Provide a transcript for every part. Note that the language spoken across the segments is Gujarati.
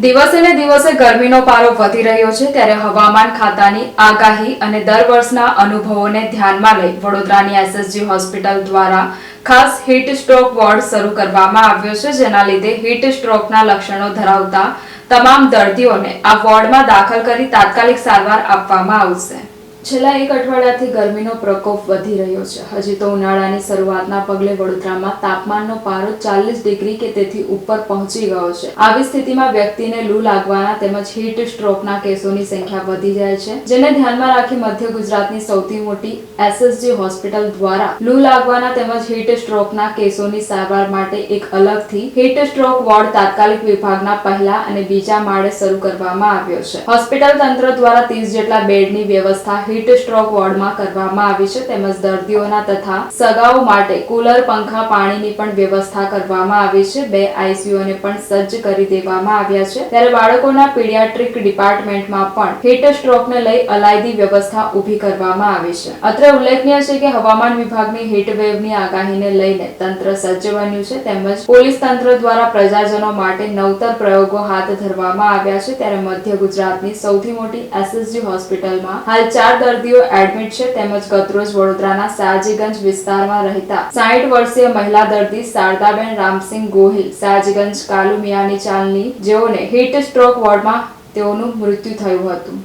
દિવસે ને દિવસે ગરમીનો પારો વધી રહ્યો છે ત્યારે હવામાન ખાતાની આગાહી અને દર વર્ષના અનુભવોને ધ્યાનમાં લઈ વડોદરાની એસએસજી હોસ્પિટલ દ્વારા ખાસ હીટ સ્ટ્રોક વોર્ડ શરૂ કરવામાં આવ્યો છે, જેના લીધે હીટ સ્ટ્રોકના લક્ષણો ધરાવતા તમામ દર્દીઓને આ વોર્ડમાં દાખલ કરી તાત્કાલિક સારવાર આપવામાં આવશે। છેલ્લા એક અઠવાડિયાથી ગરમીનો પ્રકોપ વધી રહ્યો છે। હજી તો ઉનાળાની શરૂઆતના પગલે વડોદરામાં તાપમાનનો પારો 40 ડિગ્રી કે તેથી ઉપર પહોંચી ગયો છે। આવી સ્થિતિમાં વ્યક્તિને લૂ લાગવાના તેમજ હીટ સ્ટ્રોકના કેસોની સંખ્યા વધી જાય છે, જેને ધ્યાનમાં રાખી મધ્ય ગુજરાતની સૌથી મોટી એસએસજી હોસ્પિટલ દ્વારા લૂ લાગવાના તેમજ હીટ સ્ટ્રોકના કેસોની સારવાર માટે એક અલગથી હીટ સ્ટ્રોક વોર્ડ તાત્કાલિક વિભાગના પહેલા અને બીજા માળે શરૂ કરવામાં આવ્યો છે। હોસ્પિટલ તંત્ર દ્વારા 30 જેટલા બેડની વ્યવસ્થા હીટ સ્ટ્રોક વોર્ડમાં કરવામાં આવી છે, તેમજ દર્દીઓના તથા સગાઓ માટે કુલર, પંખા, પાણીની પણ વ્યવસ્થા કરવામાં આવી છે। 2 આઈસીયુને પણ સજ્જ કરી દેવામાં આવ્યા છે। ત્યારે બાળકોના પીડિયાટ્રિક ડિપાર્ટમેન્ટમાં પણ હીટ સ્ટ્રોકને લઈ અલાયદી વ્યવસ્થા ઊભી કરવામાં આવી છે। અત્રે ઉલ્લેખનીય છે કે હવામાન વિભાગની હીટ વેવની આગાહીને લઈને તંત્ર સજ્જ બન્યું છે, તેમજ પોલીસ તંત્ર દ્વારા પ્રજાજનો માટે નવતર પ્રયોગો હાથ ધરવામાં આવ્યા છે। ત્યારે મધ્ય ગુજરાતની સૌથી મોટી એસએસજી હોસ્પિટલમાં હાલ 4 દર્દીઓ એડમિટ છે, તેમજ ગતરોજ વડોદરાના સાજીગંજ વિસ્તારમાં રહેતા 60 વર્ષીય મહિલા દર્દી શારદાબેન રામસિંહ ગોહિલ સાજીગંજ કાલુમિયાની ચાલની, જેઓને હીટ સ્ટ્રોક વોર્ડમાં તેઓનું મૃત્યુ થયું હતું।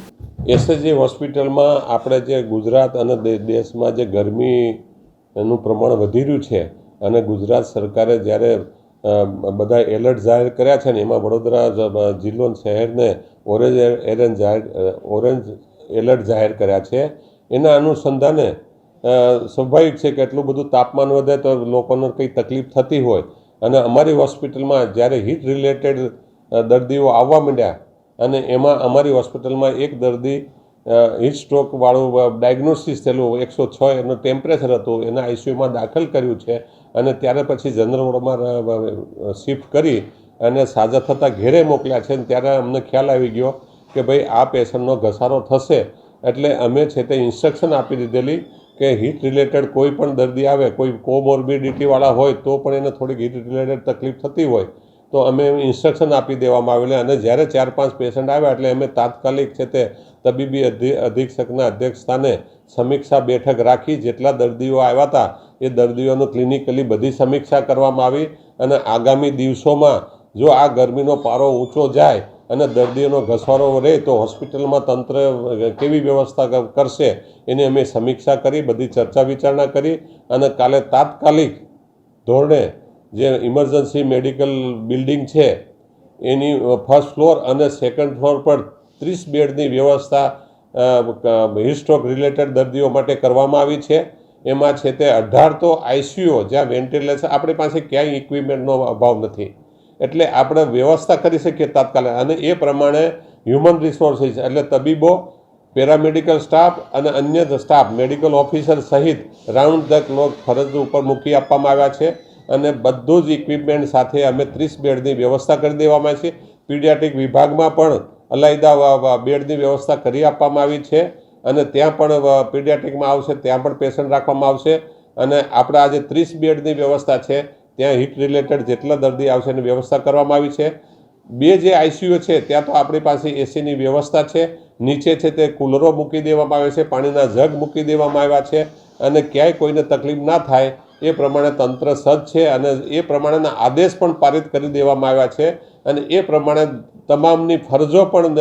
એસએસજી હોસ્પિટલમાં આપણે જે ગુજરાત અને દેશમાં જે ગરમીનું પ્રમાણ વધી રહ્યું છે અને ગુજરાત સરકારે જ્યારે બધા એલર્ટ જાહેર કર્યા છે ને એમાં વડોદરા જિલ્લો શહેરને ઓરેન્જ એલર્ટ જાહેર કર્યા છે। એના અનુસંધાને સ્વાભાવિક છે કે એટલું બધું તાપમાન વધે તો લોકોને કંઈ તકલીફ થતી હોય અને અમારી હોસ્પિટલમાં જ્યારે હીટ રિલેટેડ દર્દીઓ આવવા માંડ્યા અને એમાં અમારી હોસ્પિટલમાં એક દર્દી હીટ સ્ટ્રોકવાળું ડાયગ્નોસિસ થયેલું 106 એનું ટેમ્પરેચર હતું, એના આઈસીયુમાં દાખલ કર્યું છે અને ત્યારે પછી જનરલ વોર્ડમાં શિફ્ટ કરી અને સાજા થતાં ઘેરે મોકલ્યા છે। ત્યારે અમને ખ્યાલ આવી ગયો કે ભાઈ આ પેશન્ટનો ઘસારો થશે, એટલે અમે છે તે ઇન્સ્ટ્રક્શન આપી દીધેલી કે હીટ રિલેટેડ કોઈ પણ દર્દી આવે, કોઈ કોમોર્બિડિટીવાળા હોય તો પણ એને થોડીક હીટ રિલેટેડ તકલીફ થતી હોય તો અમે ઇન્સ્ટ્રક્શન આપી દેવામાં આવેલા અને જ્યારે 4-5 પેશન્ટ આવ્યા એટલે અમે તાત્કાલિક છે તે તબીબી અધિક્ષકના અધ્યક્ષસ્થાને સમીક્ષા બેઠક રાખી જેટલા દર્દીઓ આવ્યા હતા એ દર્દીઓનું ક્લિનિકલી બધી સમીક્ષા કરવામાં આવી અને આગામી દિવસોમાં જો આ ગરમીનો પારો ઊંચો જાય અને દર્દીઓનો ઘસારો રહે તો હોસ્પિટલમાં તંત્ર કેવી વ્યવસ્થા કરશે એની અમે સમીક્ષા કરી, બધી ચર્ચા વિચારણા કરી અને કાલે તાત્કાલિક ધોરણે જે ઇમરજન્સી મેડિકલ બિલ્ડિંગ છે એની ફર્સ્ટ ફ્લોર અને સેકન્ડ ફ્લોર પર 30 બેડની વ્યવસ્થા હીટ સ્ટ્રોક રિલેટેડ દર્દીઓ માટે કરવામાં આવી છે। એમાં છે તે 18 તો આઈસીયુઓ જ્યાં વેન્ટિલેશન, આપણી પાસે ક્યાંય ઇક્વિપમેન્ટનો અભાવ નથી એટલે આપણે વ્યવસ્થા કરી શકીએ તાત્કાલિક અને એ પ્રમાણે હ્યુમન રિસોર્સિસ એટલે તબીબો, પેરામેડિકલ સ્ટાફ અને અન્ય સ્ટાફ, મેડિકલ ઓફિસર સહિત રાઉન્ડ ધ ક્લોક ફરજ ઉપર મૂકી આપવામાં આવ્યા છે અને બધું જ ઇક્વિપમેન્ટ સાથે અમે 30 બેડની વ્યવસ્થા કરી દેવામાં આવી છે। પીડિયાટ્રિક વિભાગમાં પણ અલાયદા બેડની વ્યવસ્થા કરી આપવામાં આવી છે અને ત્યાં પણ પીડિયાટ્રિકમાં આવશે, ત્યાં પણ પેશન્ટ રાખવામાં આવશે અને આપણા આજે 30 બેડની વ્યવસ્થા છે ત્યાં હીટ રિલેટેડ જેટલા દર્દી આવશે એની વ્યવસ્થા કરવામાં આવી છે। 2 જે આઈસીયુ છે ત્યાં તો આપણી પાસે એસીની વ્યવસ્થા છે, નીચે છે તે કુલરો મૂકી દેવામાં આવે છે, પાણીના જગ મૂકી દેવામાં આવ્યા છે અને ક્યાંય કોઈને તકલીફ ના થાય એ પ્રમાણે તંત્ર સજ્જ છે અને એ પ્રમાણેના આદેશ પણ પારિત કરી દેવામાં આવ્યા છે અને એ પ્રમાણે તમામની ફરજો પણ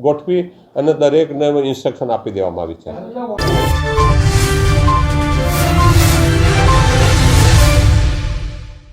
ગોઠવી અને દરેકને ઇન્સ્ટ્રક્શન આપી દેવામાં આવી છે।